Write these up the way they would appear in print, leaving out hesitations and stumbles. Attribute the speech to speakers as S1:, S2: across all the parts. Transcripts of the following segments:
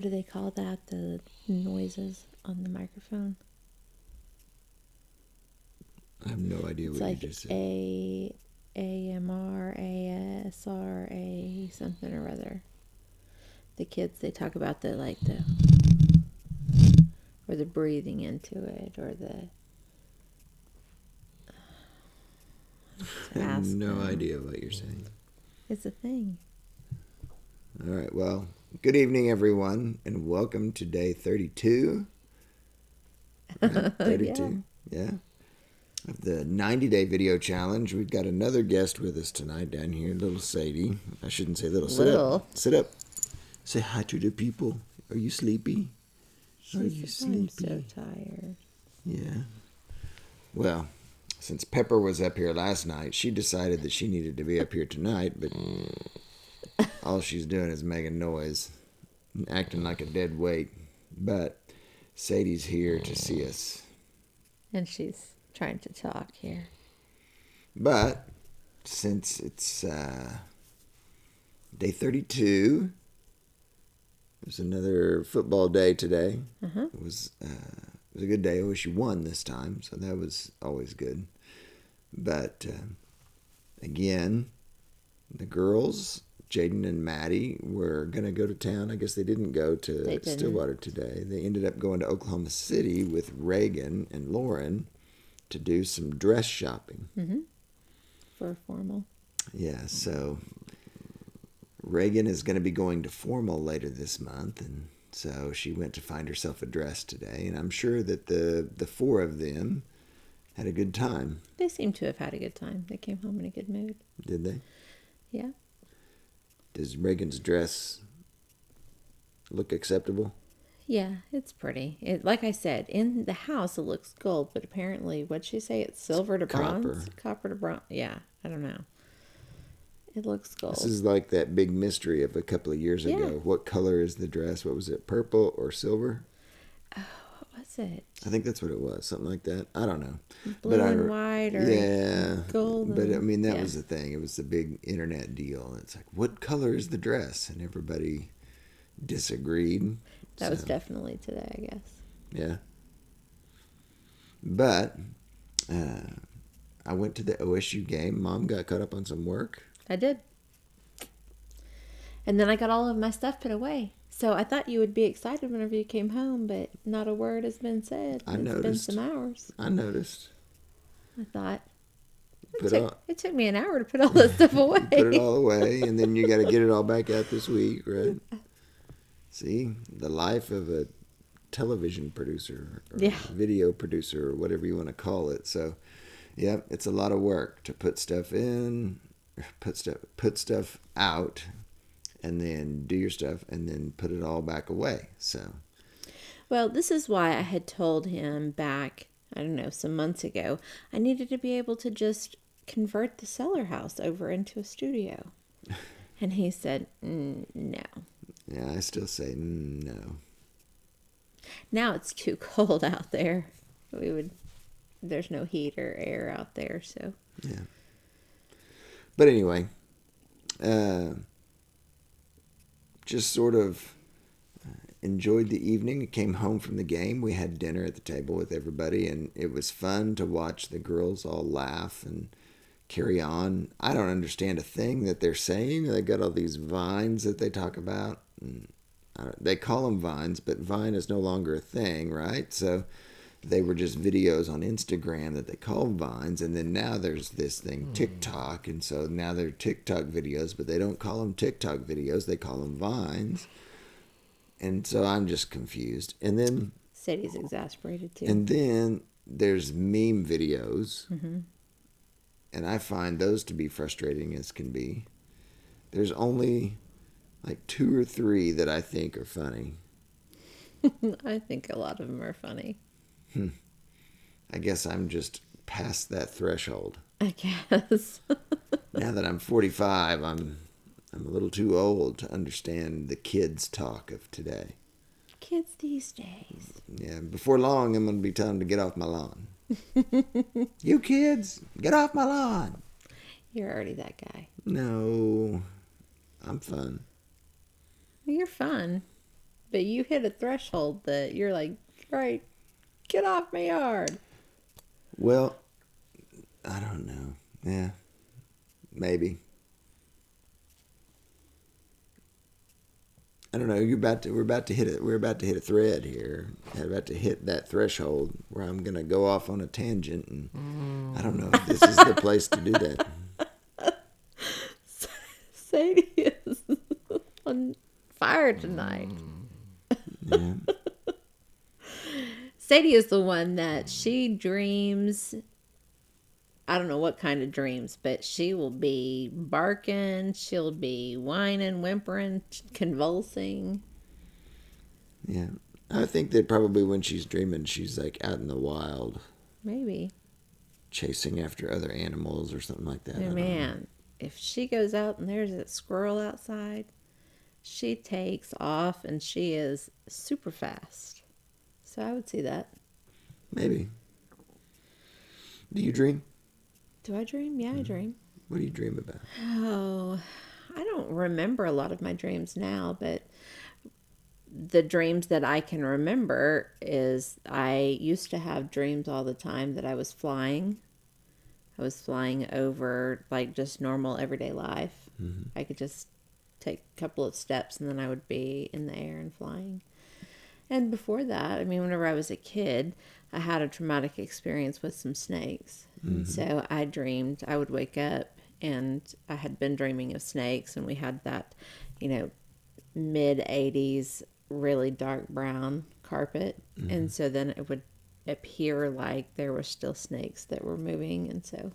S1: what do they call that? The noises on the microphone?
S2: I have no idea
S1: It's
S2: what you
S1: like
S2: just said.
S1: AMR, ASR, something or other. The kids, they talk about or the breathing into it, or the...
S2: I have no idea what you're saying.
S1: It's a thing.
S2: All right, well, good evening, everyone, and welcome to day 32. Right? 32, yeah. Of the 90-day video challenge. We've got another guest with us tonight down here, little Sadie. I shouldn't say little. Sit up. Sit up. Say hi to the people. Are you sleepy? Are you sleepy?
S1: I'm so tired.
S2: Yeah. Well, since Pepper was up here last night, she decided that she needed to be up here tonight, but all she's doing is making noise and acting like a dead weight. But Sadie's here to see us.
S1: And she's trying to talk here.
S2: But since it's day 32, it was another football day today. It was a good day. OSU won this time, so that was always good. But again, the girls, Jaden and Maddie, were going to go to town. I guess they didn't go to Stillwater today. They ended up going to Oklahoma City with Reagan and Lauren to do some dress shopping.
S1: For formal.
S2: Yeah, so Reagan is going to be going to formal later this month, and so she went to find herself a dress today, and I'm sure that the four of them had a good time.
S1: They seem to have had a good time. They came home in a good mood.
S2: Did they?
S1: Yeah.
S2: Does Reagan's dress look acceptable?
S1: Yeah, it's pretty. Like I said, in the house it looks gold, but apparently, what'd she say? It's silver to bronze? Copper to bronze. Yeah, I don't know. It looks gold.
S2: This is like that big mystery of a couple of years ago. What color is the dress? What was it, purple or silver?
S1: Oh, what was it?
S2: I think that's what it was, something like that. I don't know.
S1: Blue and white or gold.
S2: But I mean, that was the thing. It was the big internet deal. It's like, what color is the dress? And everybody disagreed.
S1: That was definitely today, I guess.
S2: Yeah. But I went to the OSU game. Mom got caught up on some work.
S1: I did. And then I got all of my stuff put away. So I thought you would be excited whenever you came home, but not a word has been said.
S2: It's
S1: been some hours.
S2: I noticed.
S1: I thought, it took me an hour to put all that stuff away.
S2: Put it all away, and then you got to get it all back out this week, right? See, the life of a television producer or video producer or whatever you want to call it. So, yeah, it's a lot of work to put stuff in, put stuff out, and then do your stuff, and then put it all back away. So,
S1: well, this is why I had told him back, I don't know, some months ago, I needed to be able to just convert the cellar house over into a studio. And he said, no.
S2: Yeah, I still say no.
S1: Now it's too cold out there. There's no heat or air out there, so.
S2: Yeah. But anyway, just sort of enjoyed the evening. Came home from the game. We had dinner at the table with everybody, and it was fun to watch the girls all laugh and carry on. I don't understand a thing that they're saying. They got all these vines that they talk about. They call them vines, but Vine is no longer a thing, right? So they were just videos on Instagram that they call vines, and then now there's this thing, TikTok, and so now they're TikTok videos, but they don't call them TikTok videos, they call them vines. And so I'm just confused. And then
S1: Sadie's exasperated too.
S2: And then there's meme videos, and I find those to be frustrating as can be. There's only like 2 or 3 that I think are funny.
S1: I think a lot of them are funny.
S2: I guess I'm just past that threshold.
S1: I guess.
S2: Now that I'm 45, I'm a little too old to understand the kids' talk of today.
S1: Kids these days.
S2: Yeah, before long, I'm going to be telling them to get off my lawn. You kids, get off my lawn.
S1: You're already that guy.
S2: No, I'm fun.
S1: You're fun. But you hit a threshold that you're like, all right, get off my yard.
S2: Well, I don't know. Yeah, maybe. I don't know. We're about to hit it. We're about to hit a thread here. We're about to hit that threshold where I'm gonna go off on a tangent, and I don't know if this is the place to do that.
S1: Sadie is on fire tonight.
S2: Yeah.
S1: Sadie is the one that she dreams. I don't know what kind of dreams, but she will be barking. She'll be whining, whimpering, convulsing.
S2: Yeah. I think that probably when she's dreaming, she's like out in the wild,
S1: Maybe.
S2: chasing after other animals or something like that. I
S1: Oh,
S2: don't know.
S1: man, if she goes out and there's a squirrel outside, she takes off and she is super fast. So I would see that.
S2: Maybe. Do you dream?
S1: Do I dream? Yeah, I dream.
S2: What do you dream about?
S1: Oh, I don't remember a lot of my dreams now, but the dreams that I can remember is I used to have dreams all the time that I was flying. I was flying over like just normal everyday life. I could just take a couple of steps and then I would be in the air and flying. And before that, I mean, whenever I was a kid, I had a traumatic experience with some snakes. And so I dreamed I would wake up and I had been dreaming of snakes, and we had that, mid 80s, really dark brown carpet. And so then it would appear like there were still snakes that were moving. And so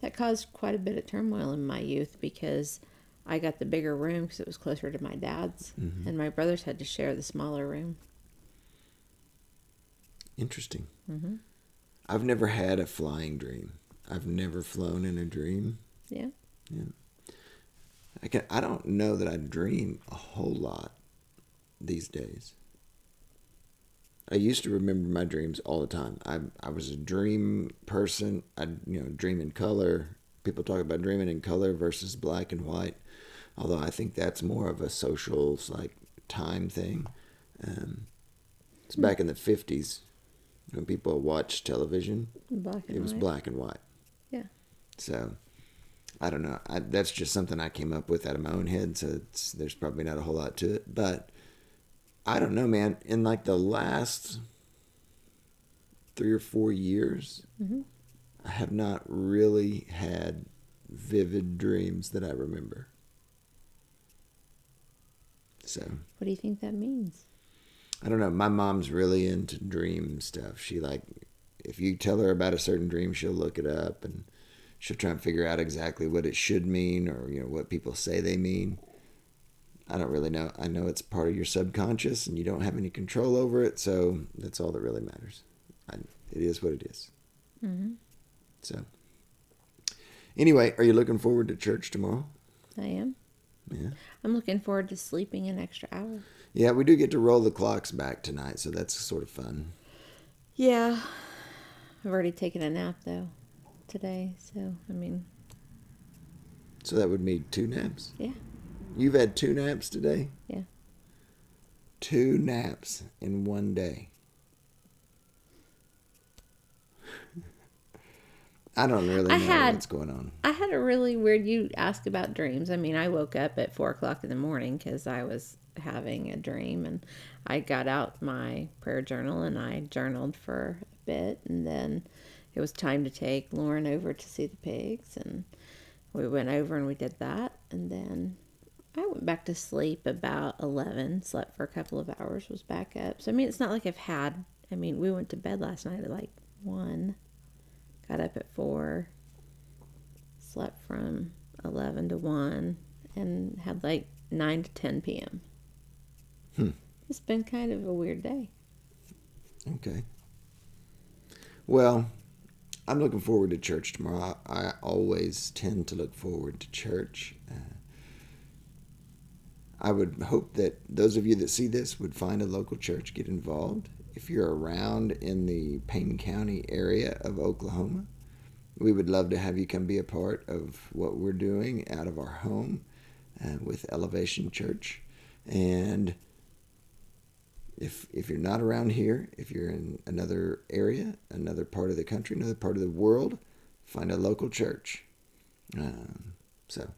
S1: that caused quite a bit of turmoil in my youth because I got the bigger room because it was closer to my dad's, and my brothers had to share the smaller room.
S2: Interesting. I've never had a flying dream. I've never flown in a dream.
S1: Yeah.
S2: I don't know that I dream a whole lot these days. I used to remember my dreams all the time. I was a dream person. I dream in color. People talk about dreaming in color versus black and white, although I think that's more of a social time thing. It's back in the 50s when people watched television.
S1: Black and
S2: It was
S1: white.
S2: black and white.
S1: Yeah.
S2: So I don't know. That's just something I came up with out of my own head. So there's probably not a whole lot to it, but I don't know, man. In the last 3 or 4 years, I have not really had vivid dreams that I remember. So
S1: What do you think that means?
S2: I don't know. My mom's really into dream stuff. She if you tell her about a certain dream, she'll look it up and she'll try and figure out exactly what it should mean or what people say they mean. I don't really know. I know it's part of your subconscious and you don't have any control over it, so that's all that really matters. It is what it is. So anyway, are you looking forward to church tomorrow?
S1: I am.
S2: Yeah.
S1: I'm looking forward to sleeping an extra hour.
S2: Yeah, we do get to roll the clocks back tonight, so that's sort of fun.
S1: Yeah. I've already taken a nap, though, today. So,
S2: So that would mean 2 naps?
S1: yeah.
S2: You've had 2 naps today?
S1: Yeah.
S2: 2 naps in one day. I don't really know what's going on.
S1: I had a really weird, you asked about dreams. I woke up at 4 o'clock in the morning because I was having a dream, and I got out my prayer journal and I journaled for a bit, and then it was time to take Lauren over to see the pigs, and we went over and we did that, and then I went back to sleep about 11, slept for a couple of hours, was back up. So, it's not like we went to bed last night at 1, got up at 4, slept from 11 to 1, and had 9 to 10 p.m. It's been kind of a weird day.
S2: Okay. Well, I'm looking forward to church tomorrow. I always tend to look forward to church. I would hope that those of you that see this would find a local church, get involved. If you're around in the Payne County area of Oklahoma, we would love to have you come be a part of what we're doing out of our home with Elevation Church. And if you're not around here, if you're in another area, another part of the country, another part of the world, find a local church. So.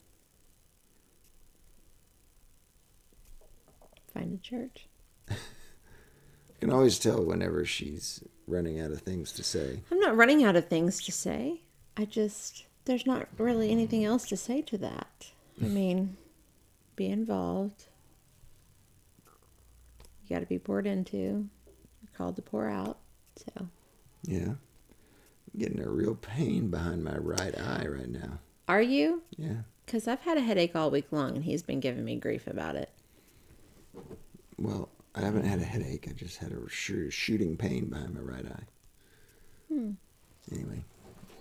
S1: Find a church.
S2: I can always tell whenever she's running out of things to say.
S1: I'm not running out of things to say. There's not really anything else to say to that. I mean, be involved. You got to be poured into. You're called to pour out. So.
S2: Yeah. I'm getting a real pain behind my right eye right now.
S1: Are you?
S2: Yeah.
S1: Because I've had a headache all week long, and he's been giving me grief about it.
S2: Well, I haven't had a headache. I just had a shooting pain behind my right eye. Anyway.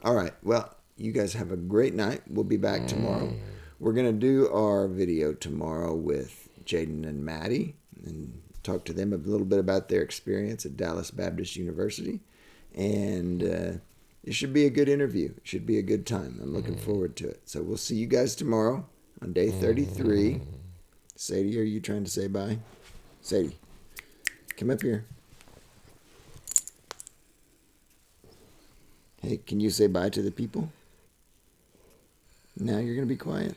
S2: All right. Well, you guys have a great night. We'll be back tomorrow. We're going to do our video tomorrow with Jaden and Maddie and talk to them a little bit about their experience at Dallas Baptist University. And it should be a good interview. It should be a good time. I'm looking forward to it. So we'll see you guys tomorrow on day 33. Sadie, are you trying to say bye? Sadie, come up here. Hey, can you say bye to the people? Now you're going to be quiet?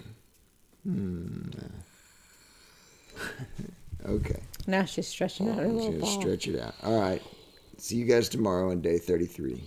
S2: Okay.
S1: Now she's stretching out her little ball.
S2: Stretch it out. All right. See you guys tomorrow on day 33.